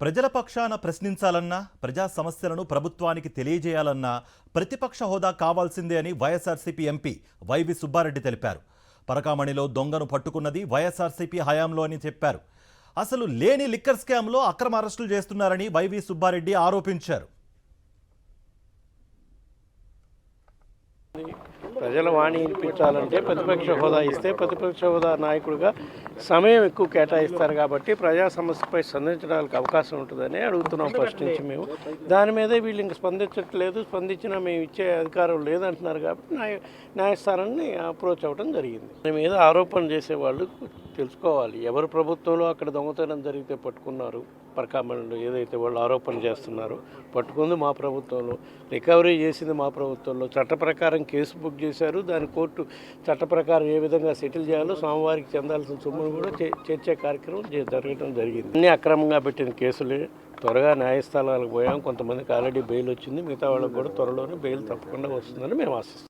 ప్రజల పక్షాన ప్రశ్నించాలన్నా ప్రజా సమస్యలను ప్రభుత్వానికి తెలియజేయాలన్నా ప్రతిపక్ష హోదా కావాల్సిందే అని వైఎస్ఆర్సీపీ ఎంపీ వైవి సుబ్బారెడ్డి తెలిపారు. పరకామణిలో దొంగను పట్టుకున్నది వైఎస్ఆర్సీపీ హయాంలో అని చెప్పారు. అసలు లేని లిక్కర్ స్కామ్లో అక్రమ అరెస్టులు చేస్తున్నారని వైవి సుబ్బారెడ్డి ఆరోపించారు. ప్రజల వాణి వినిపించాలంటే ప్రతిపక్ష హోదా ఇస్తే ప్రతిపక్ష హోదా నాయకుడిగా సమయం ఎక్కువ కేటాయిస్తారు కాబట్టి ప్రజా సమస్యపై స్పందించడానికి అవకాశం ఉంటుందని అడుగుతున్నాం ఫస్ట్ నుంచి మేము. దాని మీదే వీళ్ళు ఇంక స్పందించట్లేదు, స్పందించినా మేము ఇచ్చే అధికారం లేదంటున్నారు కాబట్టి న్యాయస్థానాన్ని అప్రోచ్ అవ్వడం జరిగింది. దాని మీద ఆరోపణ చేసేవాళ్ళు తెలుసుకోవాలి, ఎవరు ప్రభుత్వంలో అక్కడ దొంగతనం జరిగితే పట్టుకున్నారు, పరకామణిలో ఏదైతే వాళ్ళు ఆరోపణ చేస్తున్నారో పట్టుకుంది మా ప్రభుత్వంలో, రికవరీ చేసింది మా ప్రభుత్వంలో, చట్ట ప్రకారం కేసు బుక్ చేశారు, దాని కోర్టు చట్ట ప్రకారం ఏ విధంగా సెటిల్ చేయాలో స్వామివారికి చెందాల్సిన సొమ్మును కూడా చేర్చే కార్యక్రమం జరగడం జరిగింది. అన్ని అక్రమంగా పెట్టిన కేసులే. త్వరగా న్యాయస్థానాలకు పోయాం, కొంతమందికి ఆల్రెడీ బెయిల్ వచ్చింది, మిగతా వాళ్ళకి కూడా త్వరలోనే బెయిల్ తప్పకుండా వస్తుందని మేము ఆశిస్తున్నాం.